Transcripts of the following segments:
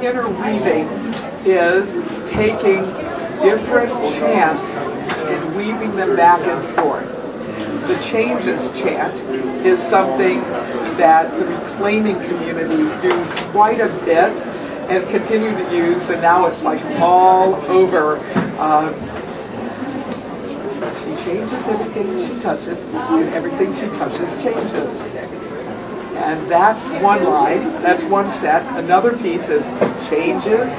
interweaving is taking different chants and weaving them back and forth. The Changes chant is something that the reclaiming community used quite a bit and continue to use, and now it's like all over. She changes everything she touches, and everything she touches changes. And that's one line, that's one set. Another piece is changes,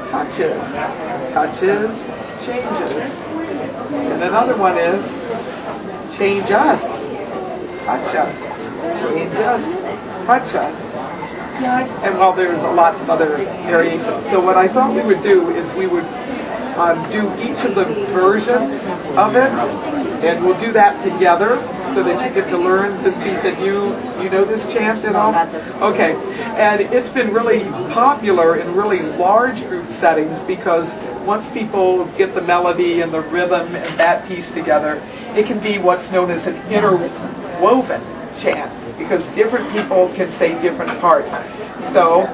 touches, touches, changes. And another one is change us, touch us, change us, touch us. And well, there's lots of other variations. So what I thought we would do is we would do each of the versions of it, and we'll do that together so that you get to learn this piece. And you know this chant at all? Okay. And it's been really popular in really large group settings because once people get the melody and the rhythm and that piece together, it can be what's known as an interwoven chant because different people can say different parts. So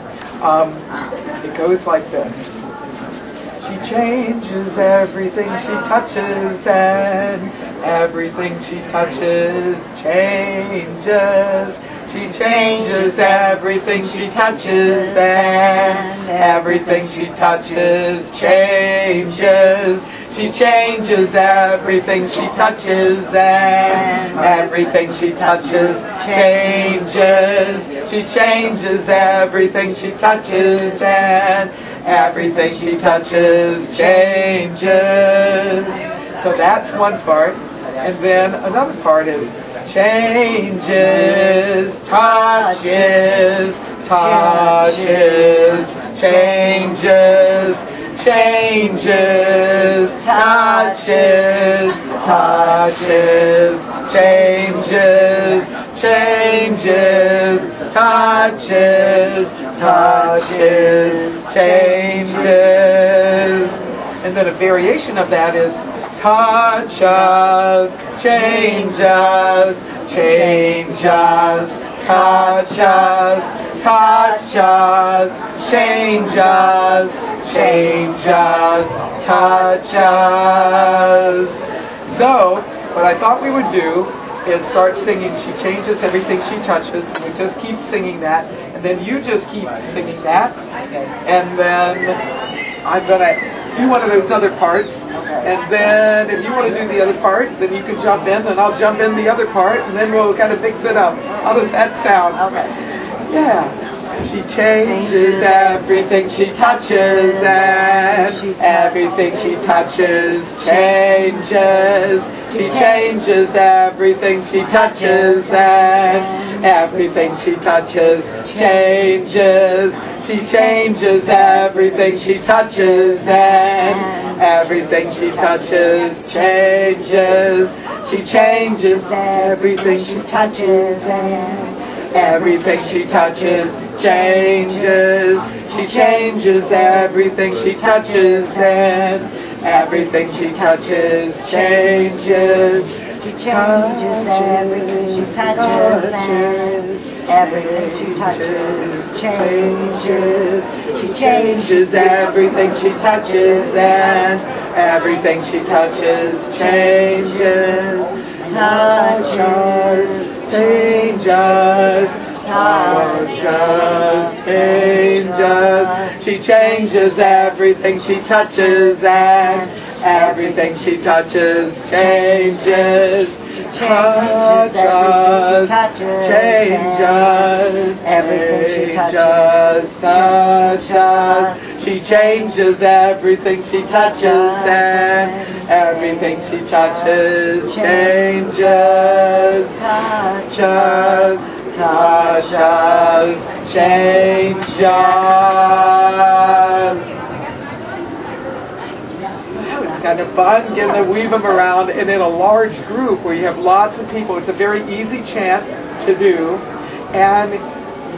it goes like this. She changes everything she touches, and everything she touches changes. She changes everything she touches, and everything she touches changes. She changes everything she touches, and everything she touches changes. She changes everything she touches, and everything she touches changes. So that's one part. And then another part is changes, touches, touches, changes, changes, touches, touches, changes, changes, touches, touches, changes. And then a variation of that is touches, changes, changes, touches, touches, changes, changes, touches. So, what I thought we would do is start singing She Changes Everything She Touches, and we just keep singing that, and then you just keep singing that, and then I'm going to do one of those other parts, and then if you want to do the other part, then you can jump in, then I'll jump in the other part, and then we'll kind of mix it up. How does that sound? Okay. Yeah. She changes everything she touches, and everything she touches changes. She changes everything she touches, and everything she touches changes. She changes everything she touches, and everything she touches changes. She changes everything she touches, and everything she touches changes. She changes everything she touches, and everything she touches changes. She changes everything she touches, and everything she touches changes. She changes everything she touches, and everything she touches changes. Touches, changes, touches, changes. She changes everything she touches, and everything she touches changes. Touches, changes, everything she touches, touches. She changes everything she touches, and everything she touches changes. Touches, touches, changes. It's kind of fun getting to weave them around, and in a large group where you have lots of people, it's a very easy chant to do, and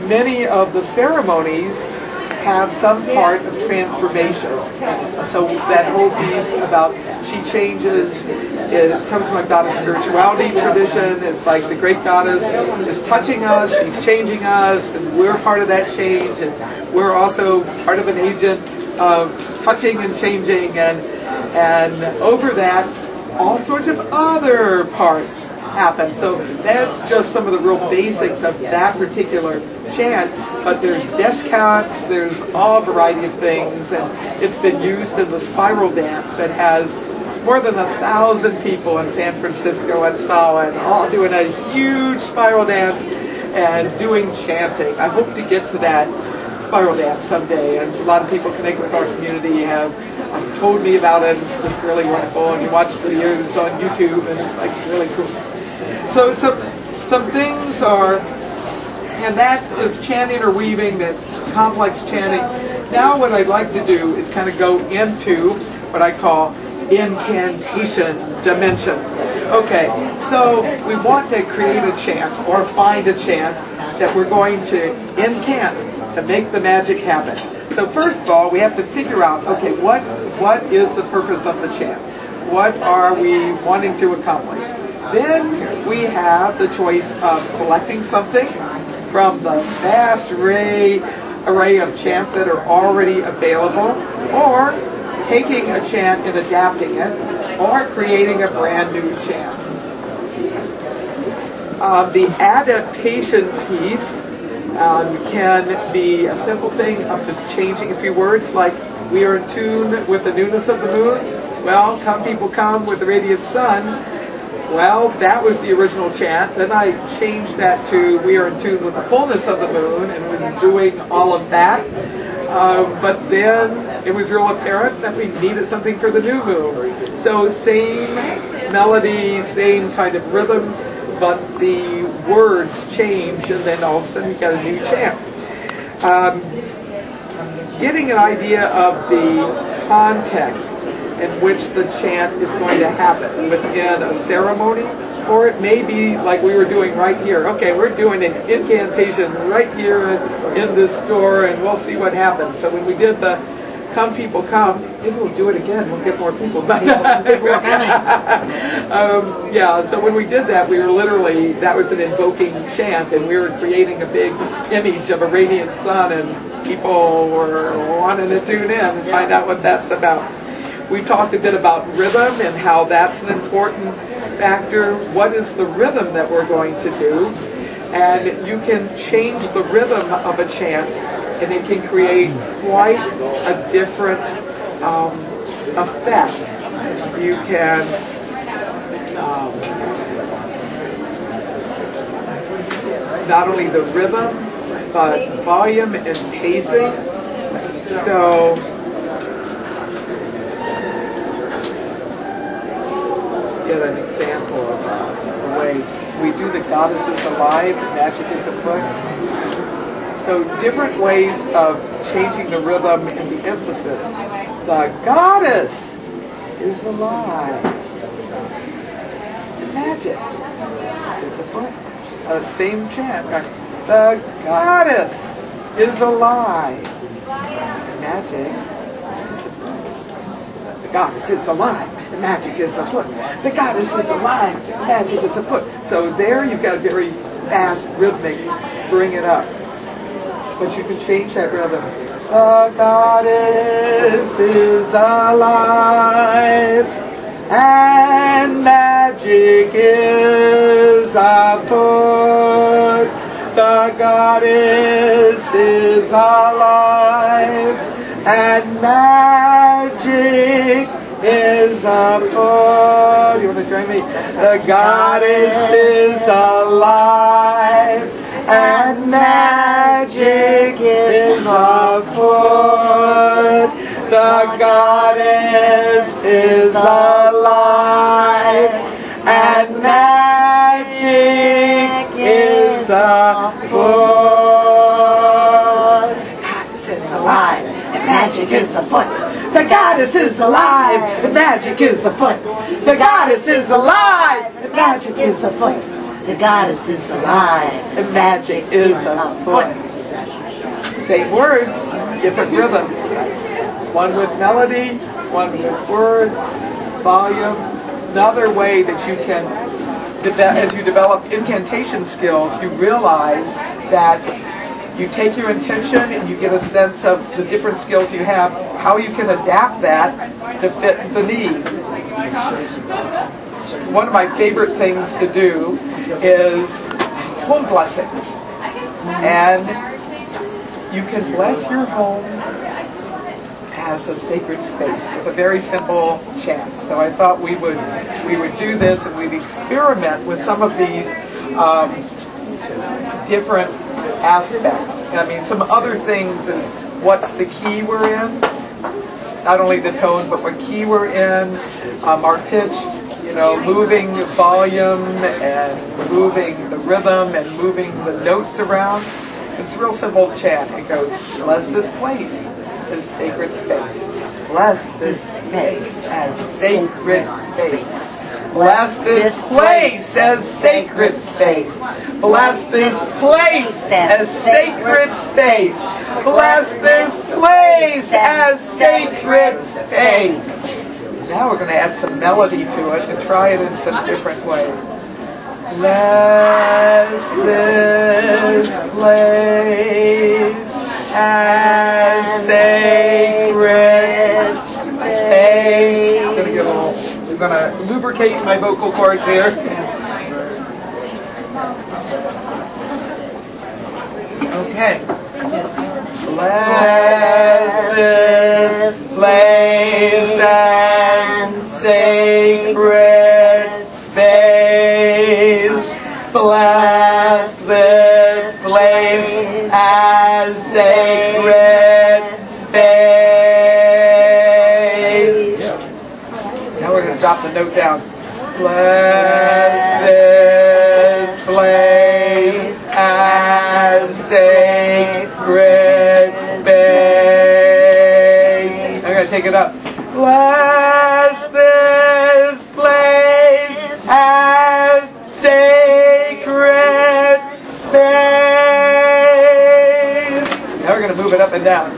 many of the ceremonies have some part of transformation. So that whole piece about she changes, it comes from a goddess spirituality tradition. It's like the great goddess is touching us, she's changing us, and we're part of that change, and we're also part of an agent of touching and changing, and over that, all sorts of other parts happen. So that's just some of the real basics of that particular chant, but there's descants, there's all variety of things, and it's been used in the spiral dance that has more than 1,000 people in San Francisco and Solid all doing a huge spiral dance and doing chanting. I hope to get to that spiral dance someday, and a lot of people connected with our community have told me about it. It's just really wonderful, and you watch videos on YouTube, and it's like really cool. So some things are, and that is chanting or weaving, that's complex chanting. Now what I'd like to do is kind of go into what I call Incantation Dimensions. Okay, so we want to create a chant or find a chant that we're going to incant to make the magic happen. So first of all, we have to figure out, okay, what is the purpose of the chant? What are we wanting to accomplish? Then we have the choice of selecting something from the vast array of chants that are already available, or taking a chant and adapting it, or creating a brand new chant. The adaptation piece can be a simple thing of just changing a few words, like we are in tune with the newness of the moon. Well, come people come with the radiant sun. Well, that was the original chant. Then I changed that to we are in tune with the fullness of the moon, and was doing all of that. But then it was real apparent that we needed something for the new moon. So same melody, same kind of rhythms, but the words change, and then all of a sudden you got a new chant. Getting an idea of the context in which the chant is going to happen within a ceremony, or it may be like we were doing right here. Okay, we're doing an incantation right here in this store, and we'll see what happens. So when we did the come people come, maybe we'll do it again, we'll get more people. Yeah, so when we did that, we were literally, that was an invoking chant, and we were creating a big image of a radiant sun, and people were wanting to tune in and find out what that's about. We talked a bit about rhythm and how that's an important factor. What is the rhythm that we're going to do? And you can change the rhythm of a chant, and it can create quite a different effect. You can not only the rhythm, but volume and pacing. So get an example of the way we do the goddess is alive, magic is afoot. So different ways of changing the rhythm and the emphasis. The goddess is alive. The magic is afoot. Same chant. The goddess is alive. The magic is afoot. The goddess is alive. The magic is afoot. The goddess is alive. The magic is afoot. So there you've got a very fast rhythmic, bring it up. But you can change that rhythm. The goddess is alive, and magic is afoot. The goddess is alive, and magic is afoot. You want to join me? The goddess is alive, and magic is afoot. The goddess is alive, and magic is afoot. The goddess is alive, and magic is afoot. The goddess is alive, and magic is afoot. The goddess is alive, and magic is afoot. afoot. Same words, different rhythm. One with melody, one with words, volume. Another way that you can, as you develop incantation skills, you realize that you take your intention and you get a sense of the different skills you have, how you can adapt that to fit the need. One of my favorite things to do is home blessings. And you can bless your home as a sacred space with a very simple chant. So I thought we would do this, and we'd experiment with some of these different aspects. I mean, some other things is what's the key we're in, not only the tone, but what key we're in, our pitch, you know, moving volume and moving the rhythm and moving the notes around. It's a real simple chant. It goes, bless this place as sacred space. Bless this space as sacred space. Bless this place as sacred space. Bless this place as sacred space. Bless this place as sacred space. Now we're going to add some melody to it and try it in some different ways. Bless this place as sacred space. I'm going to get a little. I'm going to lubricate my vocal cords here. Okay. Bless this place and sacred space. Bless this place as sacred space. Now we're going to drop the note down. Bless this place as sacred space. I'm going to take it up. Bless this place as sacred space. Now we're going to move it up and down.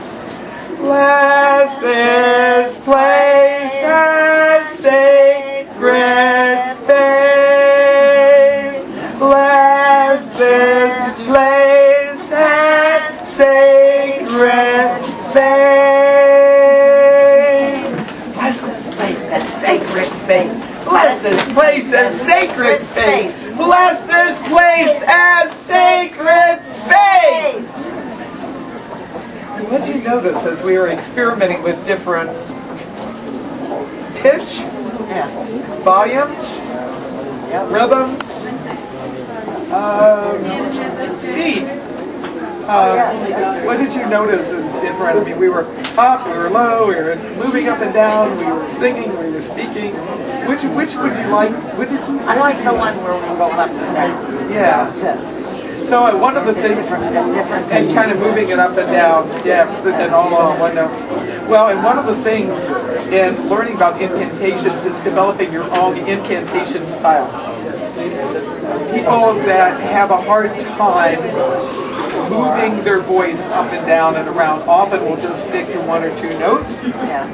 Bless this place as sacred space. Bless this place as sacred space. Bless this place as sacred space. Bless this place as sacred space. Bless this place as sacred space. So what did you notice as we were experimenting with different pitch, volume, rhythm, speed? What did you notice is different? I mean, we were up, we were low, we were moving up and down, we were singing, we were speaking. Which would you like? What did you? I like the one where we roll up and down. Yeah. Yes. So one of the things, and kind of moving it up and down, and all on one note. Well, and one of the things in learning about incantations is developing your own incantation style. People that have a hard time moving their voice up and down and around often will just stick to one or two notes. Yeah.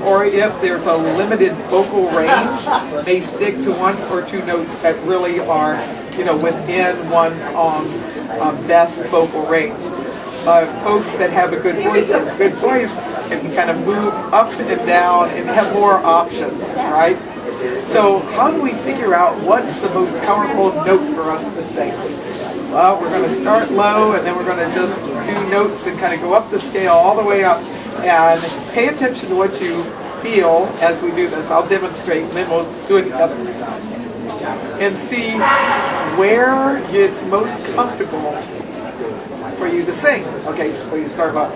Or if there's a limited vocal range, they stick to one or two notes that really are, within one's own best vocal range. Folks that have a good voice can kind of move up and down and have more options, right? So how do we figure out what's the most powerful note for us to sing? Well, we're going to start low, and then we're going to just do notes and kind of go up the scale all the way up. And pay attention to what you feel as we do this. I'll demonstrate, and then we'll do it together. And see where it's most comfortable for you to sing. Okay, so you start off.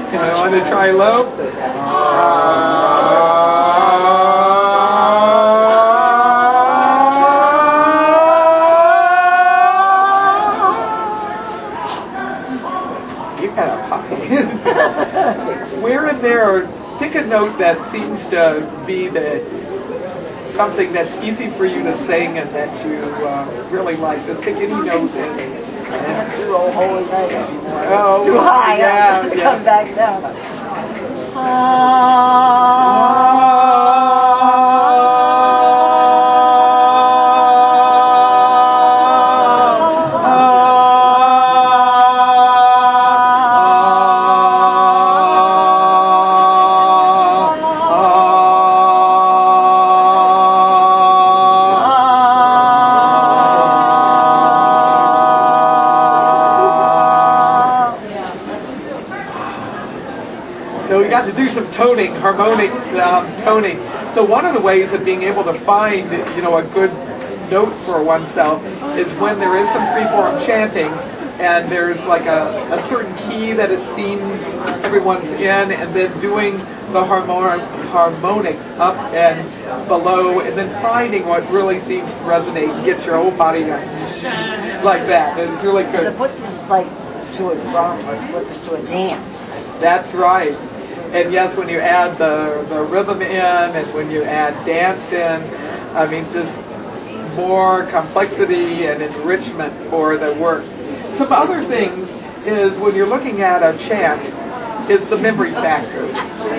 And I want to try low. Where in there, pick a note that seems to be the something that's easy for you to sing and that you really like. Just pick any note I can't do a holy night anymore. Oh, it's too high. yeah, I have to yeah. come back down. So we got to do some toning, harmonic toning. So one of the ways of being able to find, you know, a good note for oneself is when there is some free-form chanting and there's like a certain key that it seems everyone's in, and then doing the harmonics up and below, and then finding what really seems to resonate and get your whole body like that. And it's really good. To put this like to a drum or put this to a dance. That's right. And yes, when you add the rhythm in and when you add dance in, I mean, just more complexity and enrichment for the work. Some other things is when you're looking at a chant is the memory factor.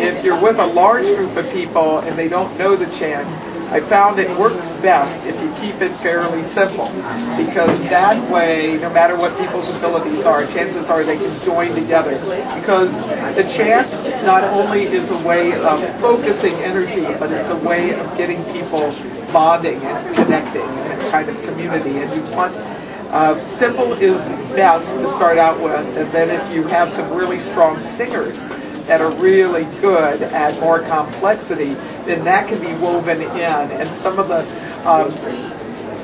If you're with a large group of people and they don't know the chant, I found it works best if you keep it fairly simple, because that way, no matter what people's abilities are, chances are they can join together. Because the chant not only is a way of focusing energy, but it's a way of getting people bonding and connecting in a kind of community. And you want simple is best to start out with, and then if you have some really strong singers that are really good at more complexity, then that can be woven in. And some of the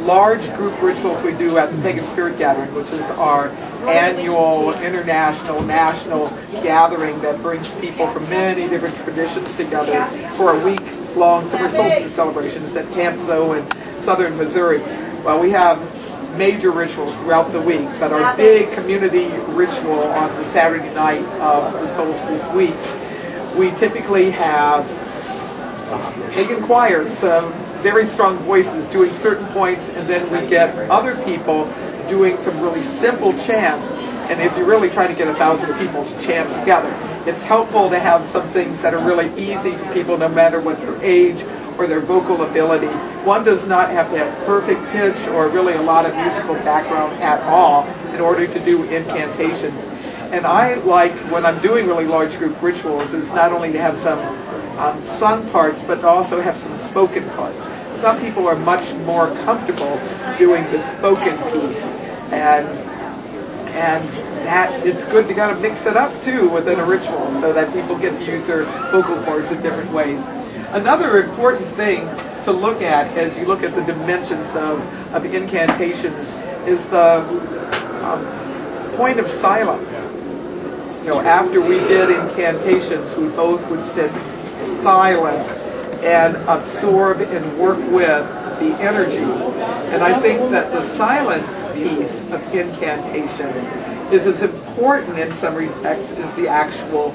large group rituals we do at the Pagan Spirit Gathering, which is our annual international, national gathering that brings people from many different traditions together for a week-long summer solstice celebrations at Camp Zoe in southern Missouri. Well, we have major rituals throughout the week, but our big community ritual on the Saturday night of the solstice week, we typically have pagan choirs, very strong voices doing certain points, and then we get other people doing some really simple chants. And if you're really trying to get 1,000 people to chant together, it's helpful to have some things that are really easy for people no matter what their age or their vocal ability. One does not have to have perfect pitch or really a lot of musical background at all in order to do incantations. And I like, when I'm doing really large group rituals, is not only to have some sung parts, but also have some spoken parts. Some people are much more comfortable doing the spoken piece, and that it's good to kind of mix it up too within a ritual so that people get to use their vocal cords in different ways. Another important thing to look at as you look at the dimensions of incantations is the point of silence. You know, after we did incantations, we both would sit silent and absorb and work with the energy. And I think that the silence piece of incantation is as important in some respects as the actual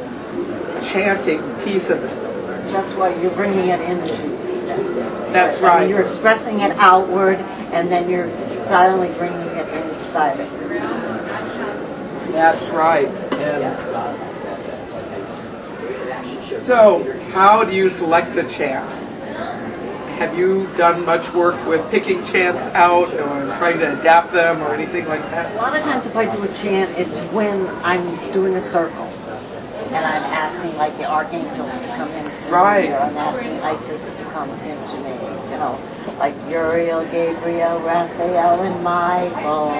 chanting piece of it. That's why you're bringing it into. That's I right. mean, you're expressing it outward, and then you're silently bringing it inside it. That's right. And so, how do you select a chant? Have you done much work with picking chants out or trying to adapt them or anything like that? A lot of times if I do a chant, it's when I'm doing a circle. And I'm asking like the archangels to come into me, or I'm asking Isis to come into me, you know, like Uriel, Gabriel, Raphael, and Michael.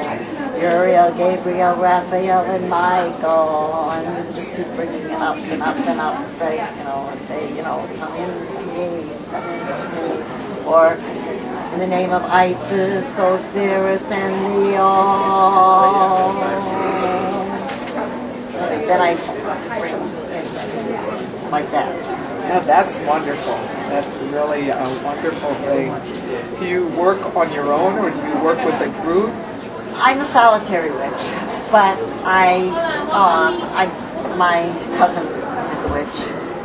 Uriel, Gabriel, Raphael, and Michael, and you just keep bringing it up and up and up, and say, come into me, come into me, or in the name of Isis, Osiris, and Leon. Then I bring it like that. Yeah, that's wonderful. That's really a wonderful thing. Do you work on your own or do you work with a group? I'm a solitary witch, but my cousin is a witch,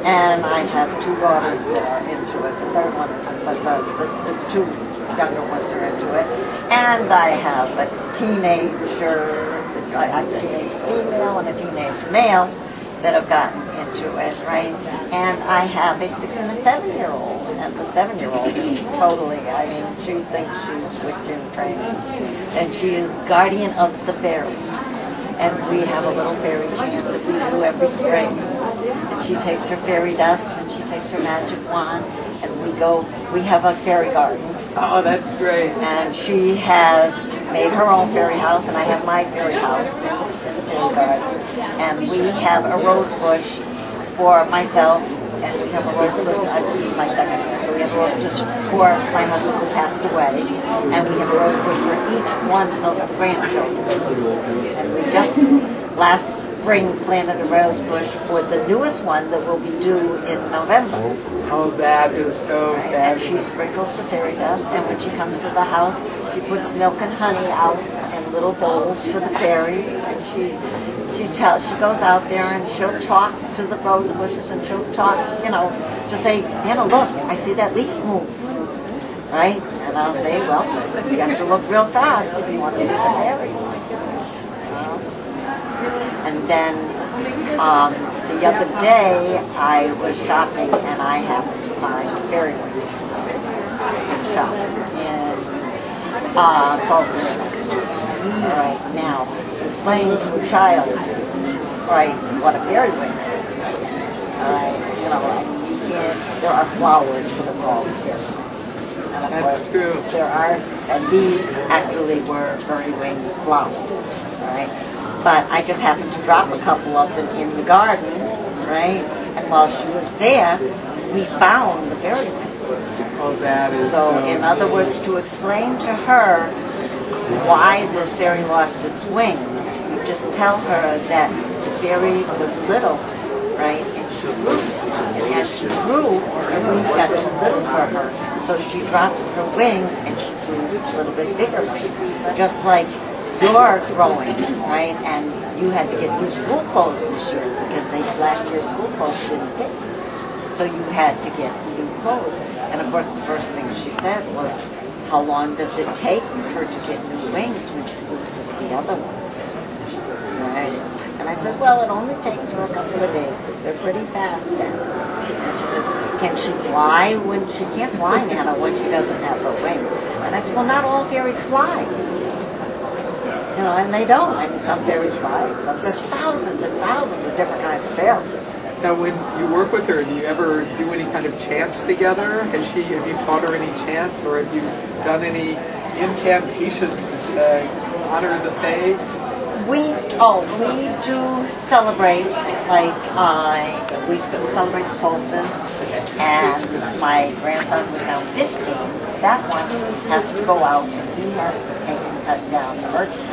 And I have two daughters that are into it. The third one isn't, but the two younger ones are into it. And I have a teenager, a teenage female and a teenage male that have gotten into it, right? And I have a 6 and a 7-year-old. And the 7-year-old is totally, I mean, she thinks she's with Jim training. And she is guardian of the fairies. And we have a little fairy chant that we do every spring. And she takes her fairy dust and she takes her magic wand. And we have a fairy garden. Oh, that's great. And she has made her own fairy house, and I have my fairy house in the fairy garden. And we have a rose bush for myself, and we have a rose bush, I believe my second one, so we have a rose bush for my husband who passed away, and we have a rose bush for each one of the grandchildren. And we just last spring planted a rose bush for the newest one that will be due in November. Oh, that is so And fabulous. she sprinkles the fairy dust, and when she comes to the house, she puts milk and honey out in little bowls for the fairies, and she goes out there and she'll talk to the rose bushes, and she'll talk, you know, she'll say, Anna, look, I see that leaf move, right? And I'll say, well, you have to look real fast if you want to see the fairies. And then the other day I was shopping and I happened to find fairy wings shop in Salisbury, Massachusetts. All right, now to explain to a child, right, what a fairy wing is. All right, you know, I mean, you can't. There are flowers that are called fairy wings. And of That's course, true. There are, and these actually were fairy wing flowers. All right. But I just happened to drop a couple of them in the garden, right? And while she was there, we found the fairy wings. Oh, that is So, in other words, to explain to her why this fairy lost its wings, you just tell her that the fairy was little, right? And she grew. And as she grew, her wings got too little for her. So she dropped her wings and she grew a little bit bigger. Just like you're growing, right? And you had to get new school clothes this year because last year's school clothes didn't fit. So you had to get new clothes. And of course, the first thing she said was, how long does it take her to get new wings when she loses the other ones? Right? And I said, well, it only takes her a couple of days because they're pretty fast now. And she says, can she fly when she can't fly, Nana, when she doesn't have her wing? And I said, well, not all fairies fly. You know, and they don't. I mean, some fairies fly. There's thousands and thousands of different kinds of fairies. Now, when you work with her, do you ever do any kind of chants together? Have you taught her any chants, or have you done any incantations honor the fae? We do celebrate, like, we celebrate the solstice, and my grandson who's now 15, that one has to go out and he has to take and cut down the birch tree,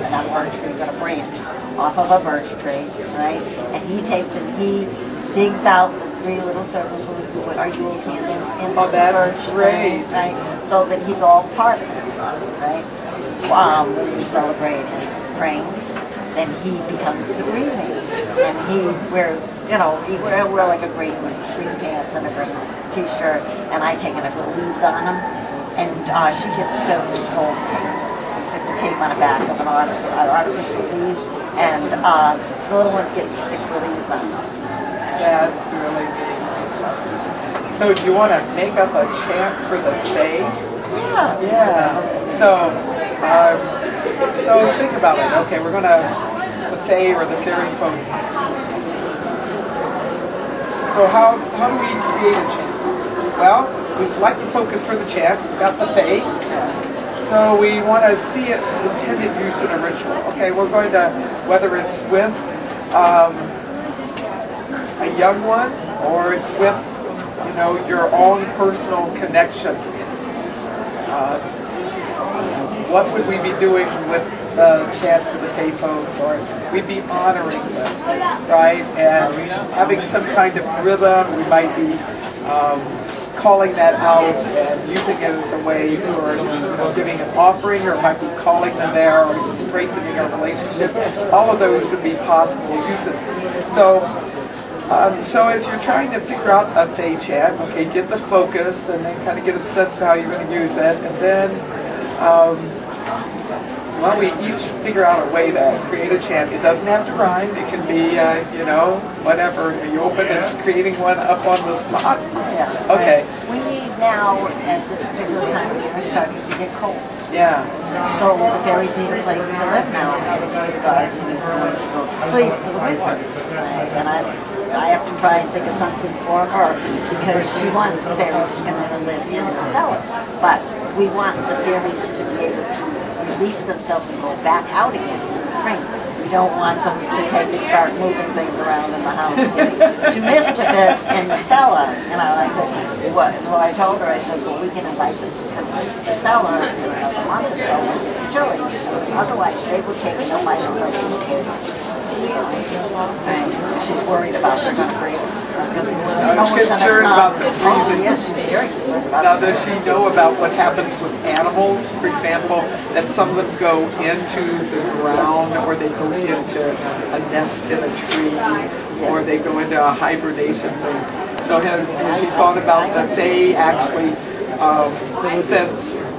and not a birch tree, but a branch off of a birch tree, right? And he takes and he digs out the 3 little circles so we can put our Yule candles in the birch great. things, right? So that he's all part of it, right? When we celebrate in spring, then he becomes the green man, and he wears, you know, he wear like a green pants and a green t-shirt, and I take and I put leaves on him, and she gets to hold the tape and stick the tape on the back of an artificial leaves, and the little ones get to stick the leaves on them. That's really neat. So do you want to make up a chant for the fae? Yeah. Yeah. So think about it. Okay, we're gonna the fae or the fairy folk. So how do we create a chant? Well, we select the focus for the chant. We've got the fae. So we want to see its intended use in a ritual. Okay, we're going to, whether it's with a young one or it's with, you know, your own personal connection. What would we be doing with the chant for the fae folk? Or we'd be honoring them, right? And having some kind of rhythm. We might be calling that out and using it as a way for, you know, giving an offering, or it might be calling them there, or strengthening our relationship. All of those would be possible uses. So So as you're trying to figure out a Fey chant, okay, get the focus and then kind of get a sense of how you're going to use it, and then well, we each figure out a way to create a chant. It doesn't have to rhyme. It can be, you know, whatever. Are you open to creating one up on the spot? Yeah. Okay. We need now, at this particular time of year, it's starting to get cold. Yeah. So the fairies need a place to live now. We've got to go to sleep for the winter. And I have to try and think of something for her because she wants the fairies to come in and live in the cellar. But we want the fairies to be able to release themselves and go back out again in the spring. We don't want them to take and start moving things around in the house and get too mischievous in the cellar. And I said, what? Well, I told her, I said, well, we can invite them to come to the cellar in another month or so when it's chilly. Otherwise, they would take no violence like she's worried about the freeze. I'm concerned about the freezing. Yes, she's very concerned about Now, does she know about what happens with animals? For example, that some of them go into the ground, or they go into a nest in a tree, or they go into a hibernation thing. So has she thought about the Fae actually, since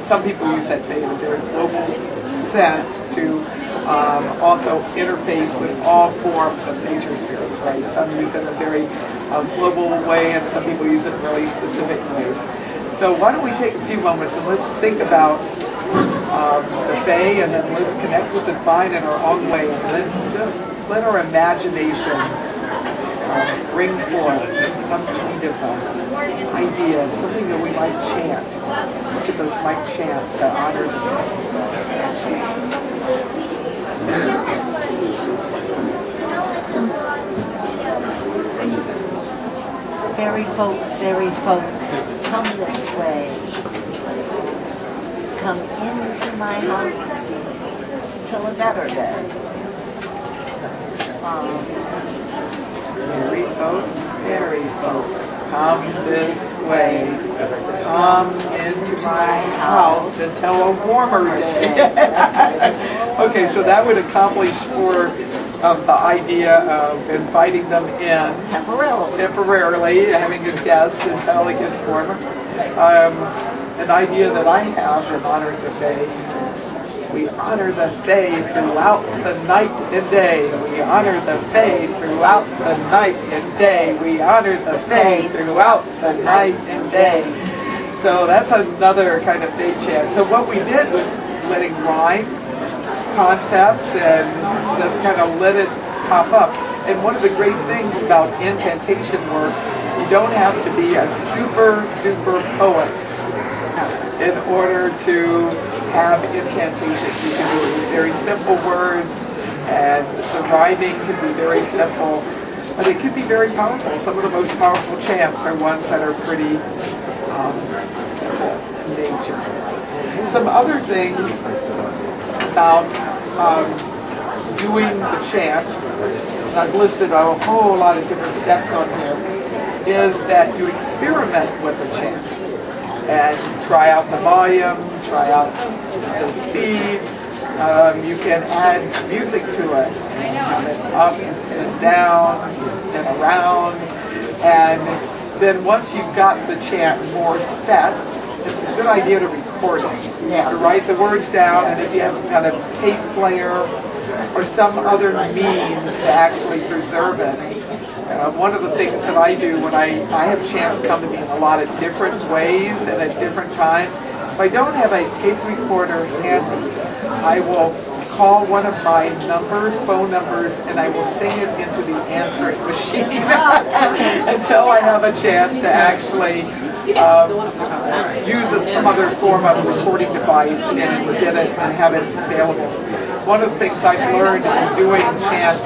some people use that Fae, their global sense to also interface with all forms of nature spirits, right? Some use it in a very global way, and some people use it in really specific ways. So why don't we take a few moments and let's think about the Fae, and then let's connect with the divine in our own way, and then just let our imagination bring forth some kind of idea, something that we might chant. Each of us might chant to honor the Fae. fairy folk, come this way. Come into my house till a better day. Fairy folk, come this way. Come into my house until a warmer day. Okay, so that would accomplish for the idea of inviting them in temporarily, having a guest until it gets warmer. An idea that I have in honoring the Fae: we honor the Fae throughout the night and day. We honor the Fae throughout the night and day. We honor the Fae throughout the night and day. So that's another kind of Fae chant. So what we did was letting rhyme concepts and just kind of let it pop up. And one of the great things about incantation work, you don't have to be a super duper poet in order to have incantations. You can do it with very simple words, and the rhyming can be very simple, but it can be very powerful. Some of the most powerful chants are ones that are pretty simple in nature. Some other things about doing the chant, and I've listed a whole lot of different steps on here, is that you experiment with the chant and try out the volume, try out the speed. You can add music to it, and have it up and down and around, and then once you've got the chant more set, it's a good idea to record it. To write the words down, and if you have some kind of tape player or some other means to actually preserve it. One of the things that I do when I have chants come to me in a lot of different ways and at different times. If I don't have a tape recorder handy, I will call one of my phone numbers, and I will sing it into the answering machine until I have a chance to actually use some other form of recording device and get it and have it available. One of the things I've learned in doing chant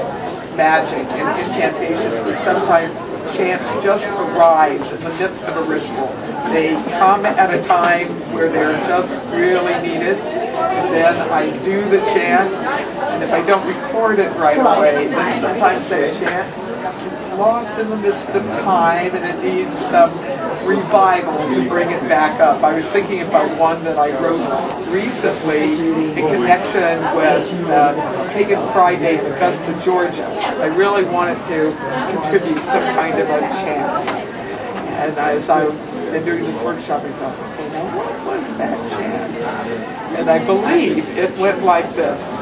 magic and incantations is sometimes chants just arise in the midst of a ritual. They come at a time where they're just really needed, and then I do the chant, and if I don't record it right away, then sometimes that chant it's lost in the mist of time, and it needs some revival to bring it back up. I was thinking about one that I wrote recently in connection with Pagan Pride Day in Augusta, Georgia. I really wanted to contribute some kind of a chant. And as I've been doing this workshop, I thought, okay, now what was that chant? And I believe it went like this.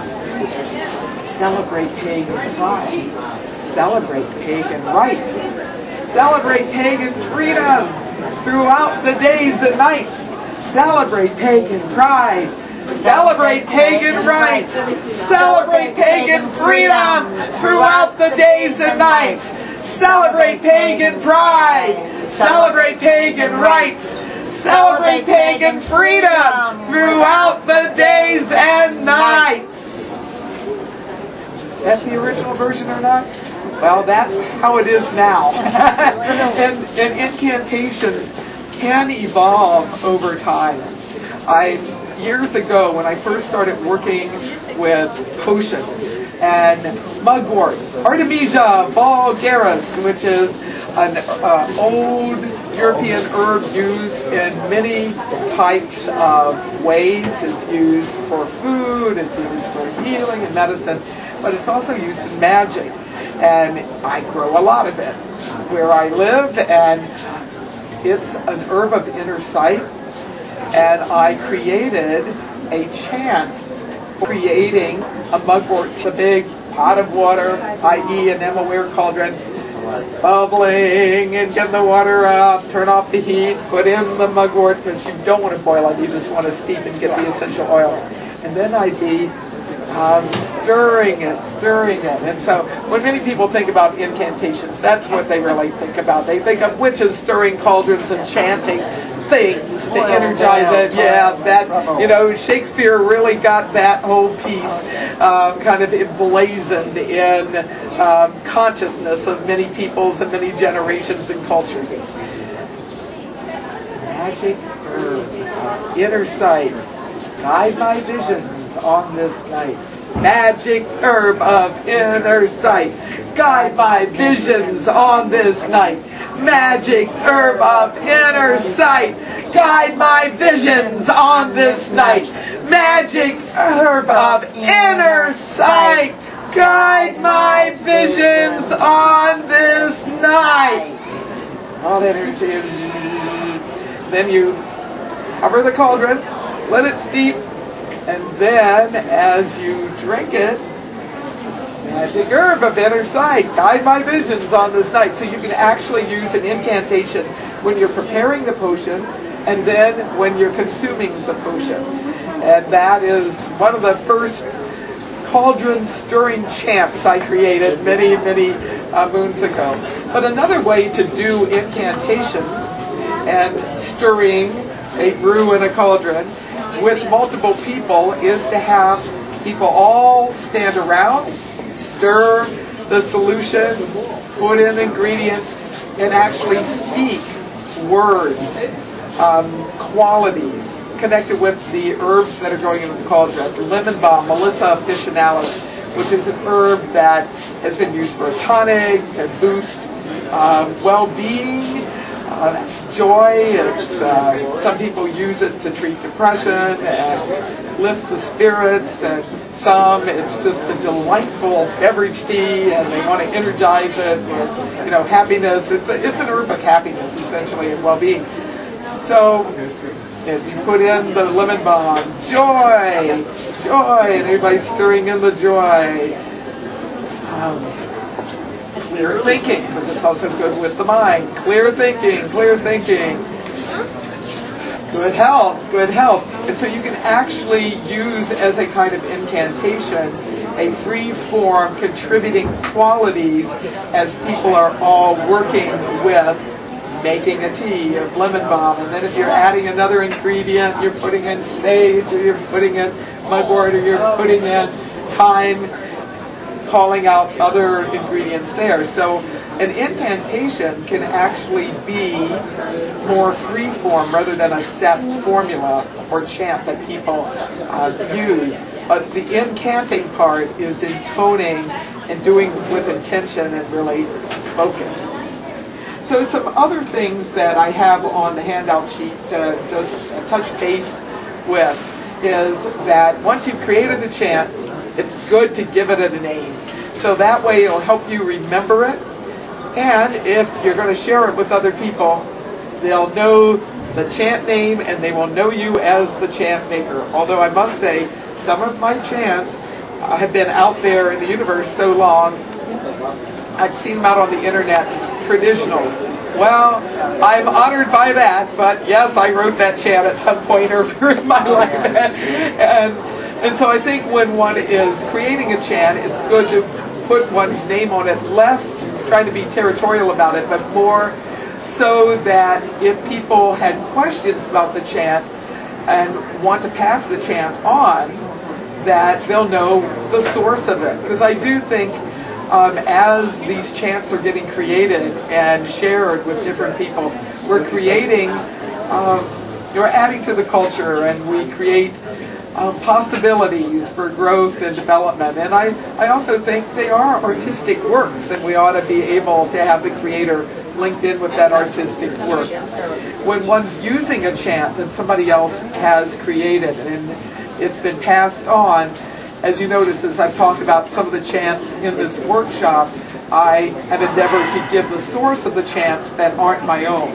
Celebrate pagan pride. Celebrate pagan rights. Celebrate pagan freedom throughout the days and nights. Celebrate pagan pride. Celebrate pagan rights. Celebrate pagan freedom throughout the days and nights. Celebrate pagan pride. Celebrate pagan rights. Celebrate pagan freedom throughout the days and nights. Is that the original version or not? Well, that's how it is now. and incantations can evolve over time. Years ago, when I first started working with potions and mugwort, Artemisia vulgaris, which is an old European herb used in many types of ways. It's used for food, it's used for healing and medicine, but it's also used in magic. And I grow a lot of it where I live, and it's an herb of inner sight. And I created a chant creating a mugwort, a big pot of water, i.e. an Emma-ware cauldron, bubbling and getting the water up, turn off the heat, put in the mugwort, because you don't want to boil it, you just want to steep and get the essential oils. And then I'd be stirring it. And so when many people think about incantations, that's what they really think about. They think of witches stirring cauldrons and chanting things to energize it. Yeah, that, Shakespeare really got that whole piece kind of emblazoned in consciousness of many peoples and many generations and cultures. Magic herb, inner sight, guide my visions on this night. Magic herb of inner sight, guide my visions on this night. Magic herb of inner sight, guide my visions on this night. Magic herb of inner sight, guide my visions on this night. All that energy. Then you cover the cauldron, let it steep, and then as you drink it, magic herb of inner sight, guide my visions on this night. So you can actually use an incantation when you're preparing the potion and then when you're consuming the potion. And that is one of the first cauldron stirring chants I created many moons ago. But another way to do incantations and stirring a brew in a cauldron with multiple people is to have people all stand around, stir the solution, put in ingredients, and actually speak words, qualities connected with the herbs that are going into the cauldron. Lemon balm, Melissa officinalis, which is an herb that has been used for a tonic, to boost well-being, joy. Some people use it to treat depression and lift the spirits, and some it's just a delightful beverage tea and they want to energize it with happiness. It's an herb of happiness essentially and well-being. So as you put in the lemon balm, joy, and everybody's stirring in the joy. Clear thinking, because it's also good with the mind. Clear thinking. Good health. And so you can actually use as a kind of incantation a free form contributing qualities as people are all working with making a tea of lemon balm. And then if you're adding another ingredient, you're putting in sage, or you're putting in mugwort, or you're putting in thyme. calling out other ingredients there. So an incantation can actually be more free form rather than a set formula or chant that people use. But the incanting part is intoning and doing with intention and really focused. So some other things that I have on the handout sheet to just touch base with is that once you've created a chant, it's good to give it a name. So that way it'll help you remember it. And if you're going to share it with other people, they'll know the chant name and they will know you as the chant maker. Although I must say, some of my chants have been out there in the universe so long, I've seen them out on the internet, traditional. Well, I'm honored by that, but yes, I wrote that chant at some point earlier in my life. And so I think when one is creating a chant, it's good to put one's name on it, less trying to be territorial about it, but more so that if people had questions about the chant and want to pass the chant on, that they'll know the source of it. Because I do think as these chants are getting created and shared with different people, we're creating, we're adding to the culture, and we create possibilities for growth and development. And I also think they are artistic works, and we ought to be able to have the creator linked in with that artistic work. When one's using a chant that somebody else has created and it's been passed on, as you notice, as I've talked about some of the chants in this workshop, I have endeavored to give the source of the chants that aren't my own.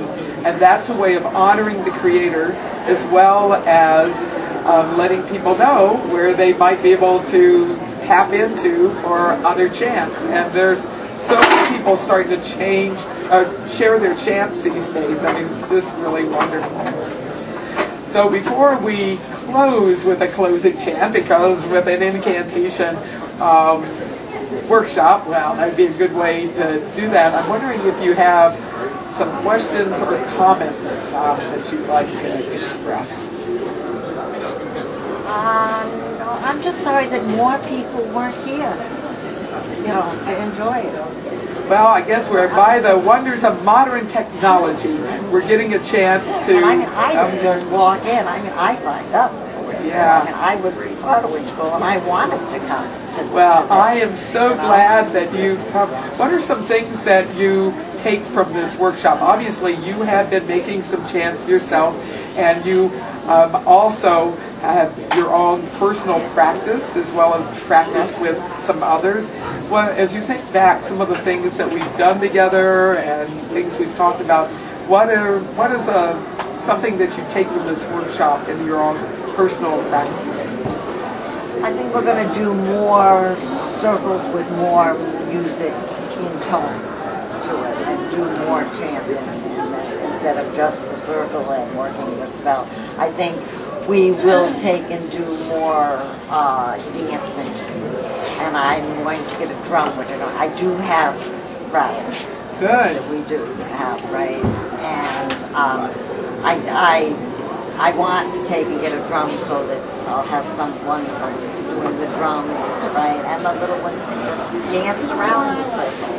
And that's a way of honoring the creator, as well as letting people know where they might be able to tap into for other chants. And there's so many people starting to share their chants these days. I mean, it's just really wonderful. So before we close with a closing chant, because with an incantation workshop, well, that'd be a good way to do that. I'm wondering if you have some questions or comments that you'd like to express. No, I'm just sorry that more people weren't here, to enjoy it. Well, I guess we're by the wonders of modern technology. We're getting a chance to... I didn't just walk in. I signed up. Yeah. I was part of Witch School, and I wanted to come. I am so glad that you've come. What are some things that you take from this workshop? Obviously, you have been making some chants yourself, and you also have your own personal practice as well as practice with some others. Well, as you think back, some of the things that we've done together and things we've talked about, what is something that you take from this workshop in your own personal practice? I think we're going to do more circles with more music in tone to it, and do more chanting instead of just the circle and working the spell. I think we will take and do more dancing, and I'm going to get a drum, which I do have rattles. Good. That we do have, right? And I want to take and get a drum so that I'll have someone doing the drum, right? And the little ones can just dance around the circle,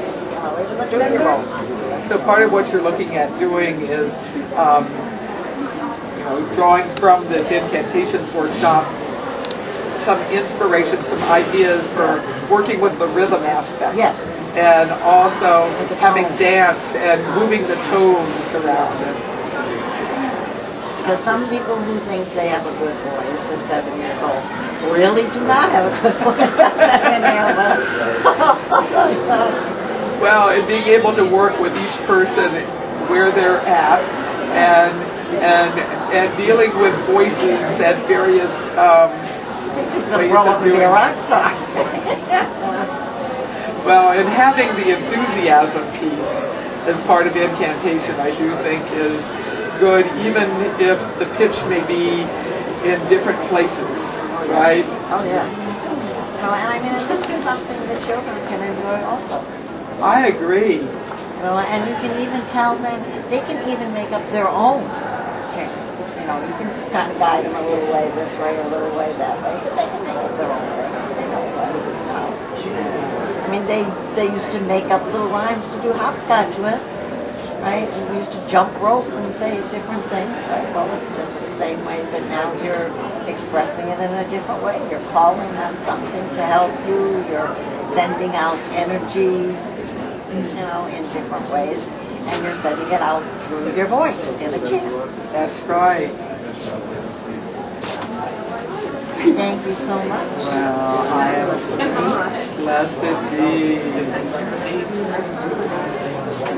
even the 2-year-olds. So part of what you're looking at doing is drawing from this Incantations workshop some inspiration, some ideas for working with the rhythm aspect. Yes. And also having dance and moving the tones around it. Because some people who think they have a good voice at 7 years old really do not have a good voice at 7 years old. Well, and being able to work with each person where they're at and dealing with voices at various She's going to grow up and be a rock star. Well, and having the enthusiasm piece as part of incantation, I do think is good, even if the pitch may be in different places, right? Oh, yeah. And I mean, this is something that children can enjoy also. I agree. And you can even tell them, they can even make up their own chants. You can kind of guide them a little way this way, a little way that way, but they can make up their own way. They know what. mean, they used to make up little rhymes to do hopscotch with, right? And we used to jump rope and say different things. Right? Well, it's just the same way, but now you're expressing it in a different way. You're calling on something to help you. You're sending out energy, you know, in different ways, and you're sending it out through your voice in a chant. That's right. Thank you so much. Well, I am blessed be.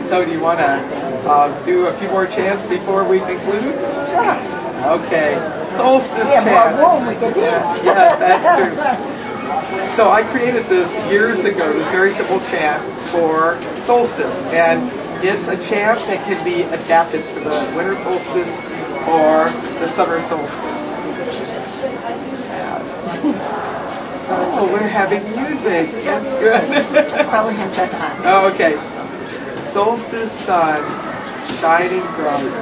So do you want to do a few more chants before we conclude? Sure. Okay. Solstice chant. Yeah, more we could dance. Yeah, that's true. So I created this years ago, this very simple chant for solstice. And it's a chant that can be adapted for the winter solstice or the summer solstice. Oh, we're having music. That's good. Probably him checking on. Oh, okay. Solstice sun, shining bright.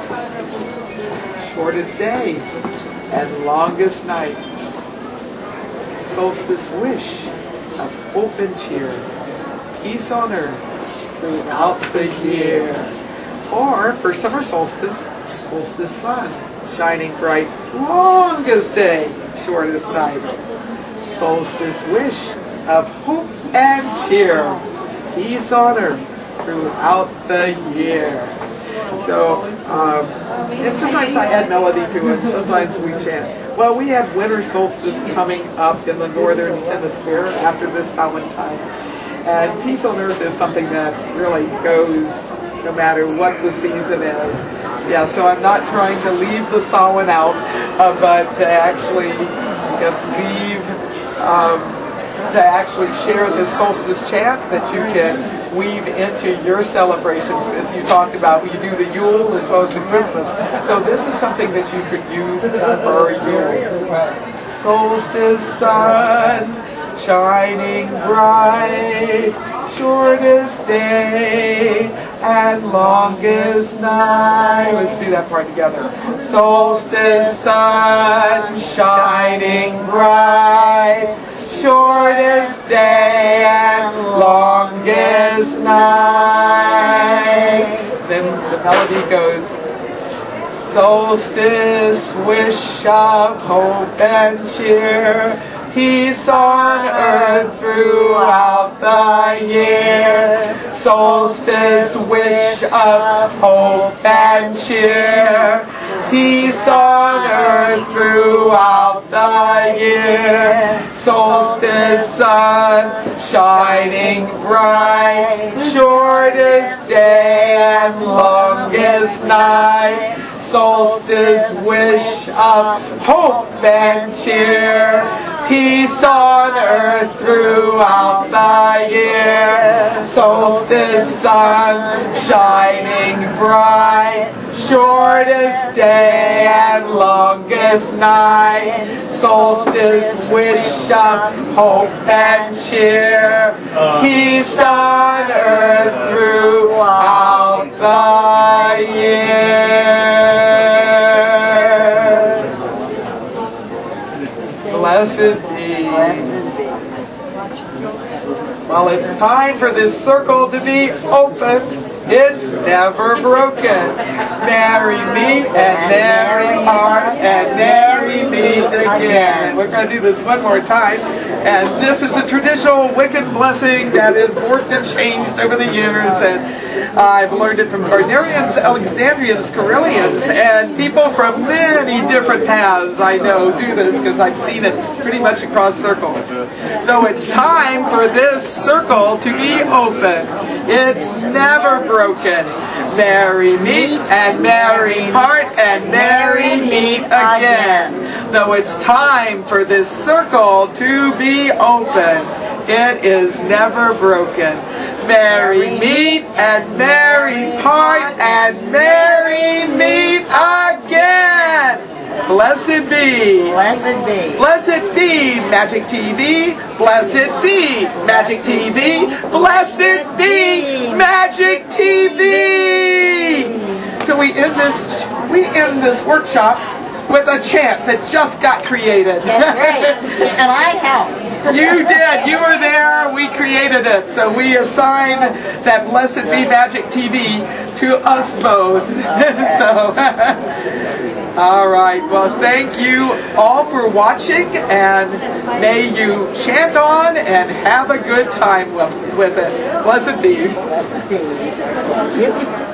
Shortest day and longest night. Solstice wish of hope and cheer. Peace on earth throughout the year. Or for summer solstice, solstice sun, shining bright. Longest day, shortest night. Solstice wish of hope and cheer, peace on earth throughout the year. So, and sometimes I add melody to it, sometimes we chant. Well, we have winter solstice coming up in the northern hemisphere after this Samhain time. And peace on earth is something that really goes no matter what the season is. Yeah, so I'm not trying to leave the Samhain out, but to actually just to actually share this solstice chant that you can weave into your celebrations, as you talked about. You do the Yule as well as the Christmas. So this is something that you could use for Yule. Solstice sun, shining bright, shortest day and longest night. Let's do that part together. Solstice sun, shining bright, shortest day and longest night. Then the melody goes, solstice wish of hope and cheer, peace on earth throughout the year. Solstice wish of hope and cheer, peace on earth throughout the year. Solstice sun, shining bright, shortest day and longest night. Solstice wish of hope and cheer, peace on earth throughout the year. Solstice sun, shining bright, shortest day and longest night. Solstice wish of hope and cheer, peace on earth throughout the year. Blessed be. Well, it's time for this circle to be opened. It's never broken. Merry meet and merry part and merry meet again. We're going to do this one more time. And this is a traditional Wiccan blessing that is morphed and changed over the years. And I've learned it from Gardnerians, Alexandrians, Carillians, and people from many different paths I know do this because I've seen it pretty much across circles. So it's time for this circle to be open. It's never broken. Merry meet and merry part and merry meet again. Though it's time for this circle to be open, it is never broken. Merry meet and merry part and merry meet again. Blessed be. Blessed be. Blessed be Magic TV. Blessed be Magic TV. Blessed be Magic TV. So we end this workshop with a chant that just got created. That's great. And I helped. You did. You were there. We we created it, so we assign that Blessed Be Magic TV to us both. So, all right. Well, thank you all for watching, and may you chant on and have a good time with it. Blessed be. Blessed be.